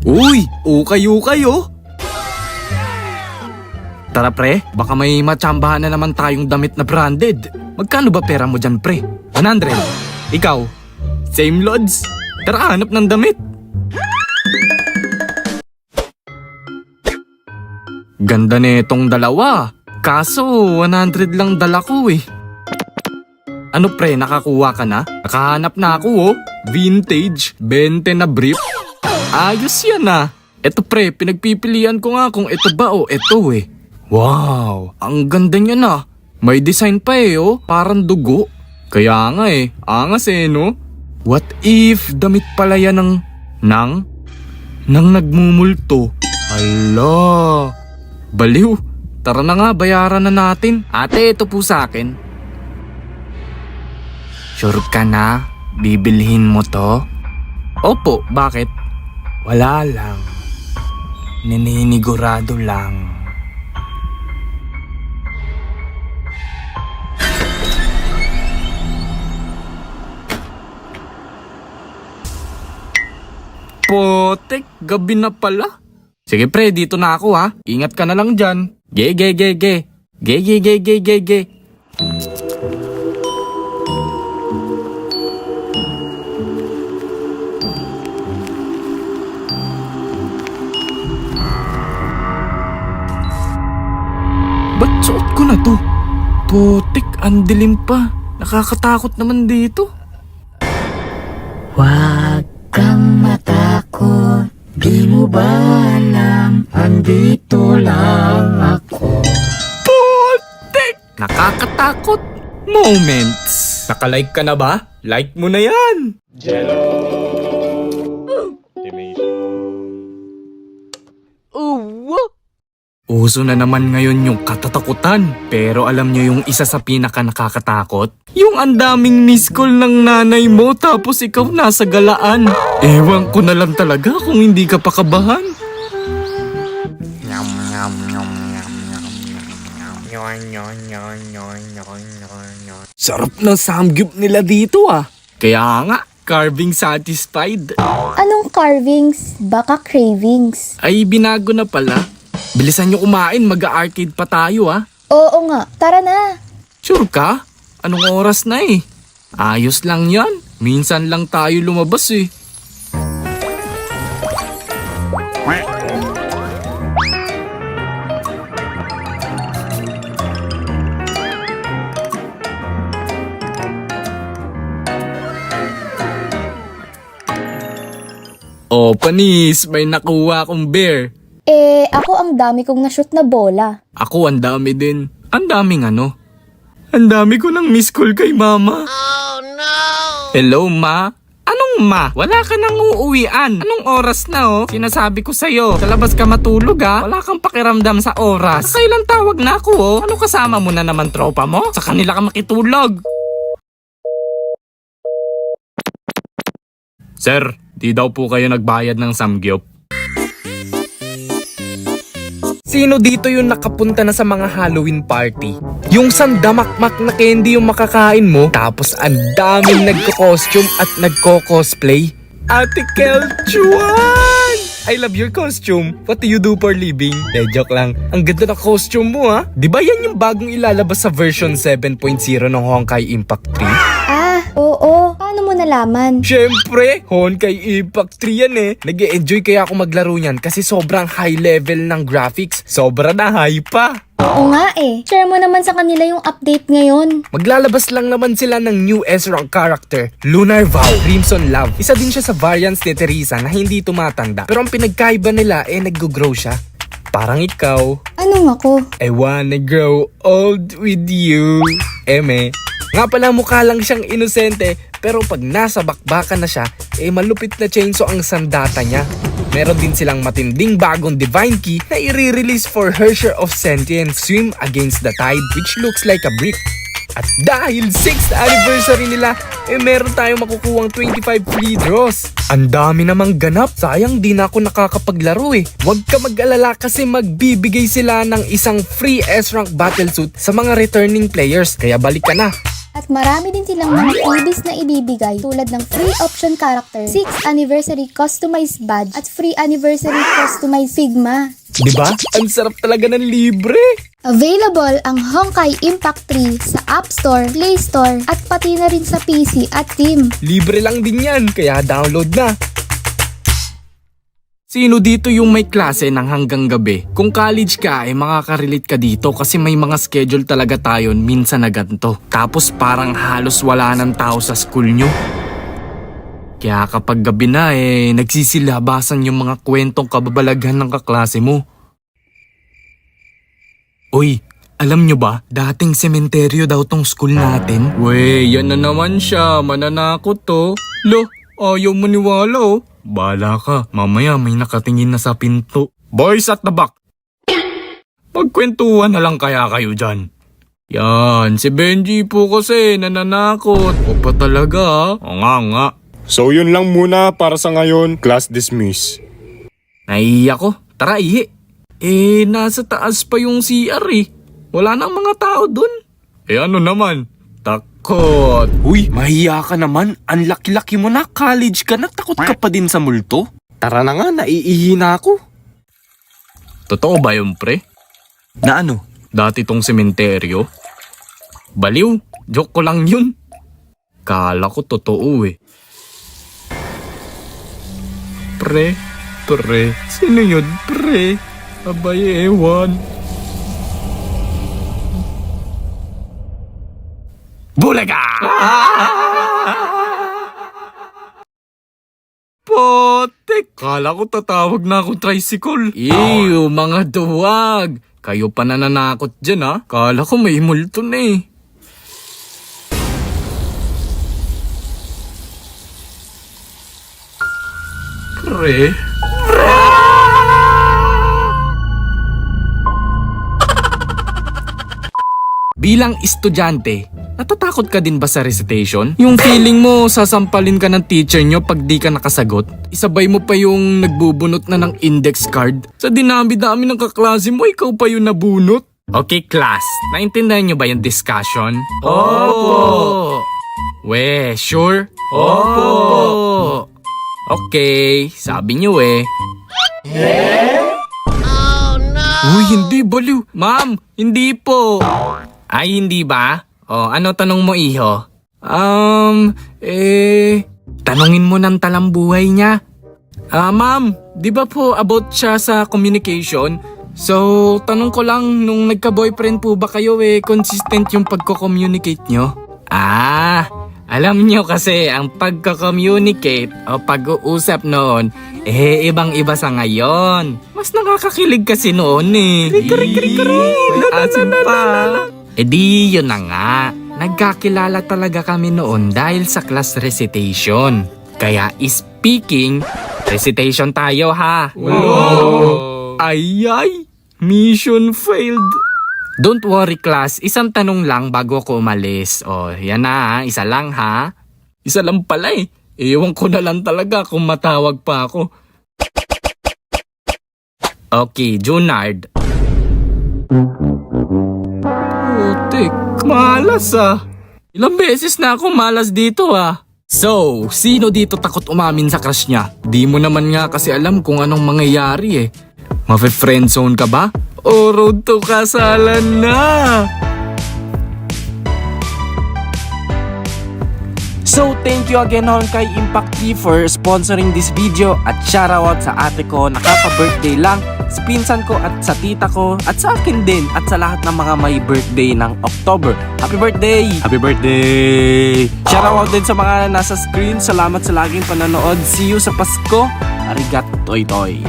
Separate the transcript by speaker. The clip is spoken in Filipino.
Speaker 1: Uy, ukay-ukay oh. Tara pre, baka may matsambahan na naman tayong damit na branded. Magkano ba pera mo dyan pre? 100. Ikaw? Same loads? Tara hanap ng damit. Ganda nitong dalawa. Kaso 100 lang dala ko eh. Ano pre, nakakuha ka na? Nakahanap na ako oh. Vintage, 20 na brief. Ayos yan ah. Eto pre, pinagpipilian ko nga kung ito ba o ito eh. Wow, ang ganda niya na. May design pa eh oh, parang dugo. Kaya nga eh, angas eh no? What if damit pala yan ng nagmumulto? Hala, baliw. Tara na nga, bayaran na natin. Ate, ito po sa akin. Sure ka na? Bibilhin mo to? Opo, bakit? Wala lang. Nininigurado lang. Potek, gabi na pala. Sige pre, dito na ako ha. Ingat ka na lang dyan. Ge. Ba't suot ko na to? Potek, ang dilim pa. Nakakatakot naman dito.
Speaker 2: Huwag kang matakot, di mo ba alam, andito lang ako.
Speaker 1: Potek! Nakakatakot moments. Nakalike ka na ba? Like mo na yan! Uso na naman ngayon yung katatakutan. Pero alam nyo yung isa sa pinaka nakakatakot? Yung ang daming miss call ng nanay mo tapos ikaw nasa galaan. Ewan ko na lang talaga kung hindi ka pakabahan. Sarap ng samgyup nila dito ah. Kaya nga, carving satisfied.
Speaker 3: Anong carvings? Baka cravings.
Speaker 1: Ay, binago na pala. Bilisan nyo kumain, mag-arcade pa tayo ah.
Speaker 3: Oo nga, tara na.
Speaker 1: Sure ka? Anong oras na eh? Ayos lang yan. Minsan lang tayo lumabas eh. Oh, panis, may nakuha akong bear.
Speaker 3: Ako ang dami kong na-shoot na bola.
Speaker 1: Ako ang dami din. Ang daming ano? Ang dami ko ng miss call kay mama. Oh no! Hello ma? Anong ma? Wala ka nang uuwian. Anong oras na oh? Sinasabi ko sa'yo, sa labas ka matulog ah. Wala kang pakiramdam sa oras. Kailan tawag na ako oh? Ano kasama mo na naman tropa mo? Sa kanila ka makitulog. Sir, di daw po kayo nagbayad ng samgyup. Sino dito yung nakapunta na sa mga Halloween party? Yung sandamakmak na candy yung makakain mo, tapos ang daming nagko-costume at nagko-cosplay. Ate Kelchuan! I love your costume. What do you do for living? Joke lang. Ang ganda ng costume mo ha. Di ba yan yung bagong ilalabas sa version 7.0 ng Honkai Impact 3?
Speaker 3: Oo. Paano mo nalaman?
Speaker 1: Siyempre, Honkai Impact 3 yan eh. Nag-e-enjoy kaya ako maglaro niyan kasi sobrang high level ng graphics. Sobra na high pa.
Speaker 3: Oo nga eh. Share mo naman sa kanila yung update ngayon.
Speaker 1: Maglalabas lang naman sila ng new S-rank character, Lunar Vow, Crimson Love. Isa din siya sa variants ni Teresa na hindi tumatanda. Pero ang pinagkaiba nila nag-grow siya. Parang ikaw.
Speaker 3: Anong ako?
Speaker 1: I wanna grow old with you. Eme. Nga pala mukha lang siyang inosente, pero pag nasa bakbakan na siya, malupit na chainsaw ang sandata niya. Meron din silang matinding bagong Divine Key na i-release for her share of sentience, Swim Against the Tide, which looks like a brick. At dahil 6th anniversary nila, meron tayong makukuhang 25 free draws. Ang dami namang ganap, sayang di na ako nakakapaglaro eh. Huwag ka mag-alala kasi magbibigay sila ng isang free S-rank battlesuit sa mga returning players, kaya balik ka na.
Speaker 3: At marami din silang mga freebies na ibibigay tulad ng free option character, 6th anniversary customized badge, at free anniversary customized Figma.
Speaker 1: Diba? Ang sarap talaga ng libre.
Speaker 3: Available ang Honkai Impact 3 sa App Store, Play Store, at pati na rin sa PC at Steam.
Speaker 1: Libre lang din yan, kaya download na. Sino dito yung may klase ng hanggang gabi? Kung college ka, makaka-relate ka dito kasi may mga schedule talaga tayo minsan na ganito. Tapos parang halos wala ng tao sa school nyo. Kaya kapag gabi na nagsisilabasan yung mga kwentong kababalaghan ng kaklase mo. Uy, alam nyo ba, dating sementeryo daw tong school natin? Wey, yan na naman siya, mananakot to. Lo, ayaw maniwala oh. Bala ka, mamaya may nakatingin na sa pinto. Boys at the back! Magkwentuhan na lang kaya kayo dyan. Yan, si Benji po kasi nananakot. O pa talaga O nga.
Speaker 4: So yun lang muna para sa ngayon, class dismiss.
Speaker 1: Naiiyak ko, tara ihi. Nasa taas pa yung CR Wala nang mga tao dun. Ano naman? Takot. Uy, mahiya ka naman. Ang laki-laki mo na. College ka na. Takot ka pa din sa multo.
Speaker 4: Tara na nga, naiihi na ako.
Speaker 1: Totoo ba yun, pre? Na ano? Dati tong sementeryo? Baliw. Joke ko lang yun. Kala ko totoo Pre. Sino yun, pre? Abay, ewan. Bulaga! Potek! Kala ko tatawag na akong tricycle. Ew, mga duwag. Kayo pa nananakot dyan Kala ko may multo na Pre? Bilang estudyante, natatakot ka din ba sa recitation? Yung feeling mo sasampalin ka ng teacher nyo pag di ka nakasagot? Isabay mo pa yung nagbubunot na ng index card? Sa dinami-dami ng kaklase mo, ikaw pa yung nabunot? Okay class, naintindihan nyo ba yung discussion? Opo! We, sure? Opo! Okay, sabi nyo Uy, hindi baliw. Ma'am, hindi po. Ay, hindi ba? Ano tanong mo, iho? Tanungin mo ng talambuhay niya. Ma'am, di ba po about siya sa communication? So, tanong ko lang, nung nagka-boyfriend po ba kayo consistent yung pagko-communicate nyo? Alam nyo kasi ang pagko-communicate o pag-uusap noon, ibang-iba sa ngayon. Mas nakakakilig kasi noon Asin pa. Di yun na nga. Nagkakilala talaga kami noon dahil sa class recitation. Kaya speaking, recitation tayo ha.
Speaker 4: Wow!
Speaker 1: Ay! Mission failed. Don't worry class, isang tanong lang bago ako umalis. Yan na isa lang ha. Isa lang pala Ewan ko na lang talaga kung matawag pa ako. Okay, Junard. Putik, malas Ilang beses na ako malas dito So, sino dito takot umamin sa crush niya? Di mo naman nga kasi alam kung anong mangyayari Mafe-friendzone ka ba? O road to kasalan na? So, thank you again Honkai Impact 3 for sponsoring this video at shoutout sa ate ko, nakaka-birthday lang, sa pinsan ko at sa tita ko at sa akin din at sa lahat ng mga may birthday ng October. Happy birthday! Happy birthday! Shoutout din sa mga nasa screen, salamat sa laging panonood. See you sa Pasko. Arigato toy toy.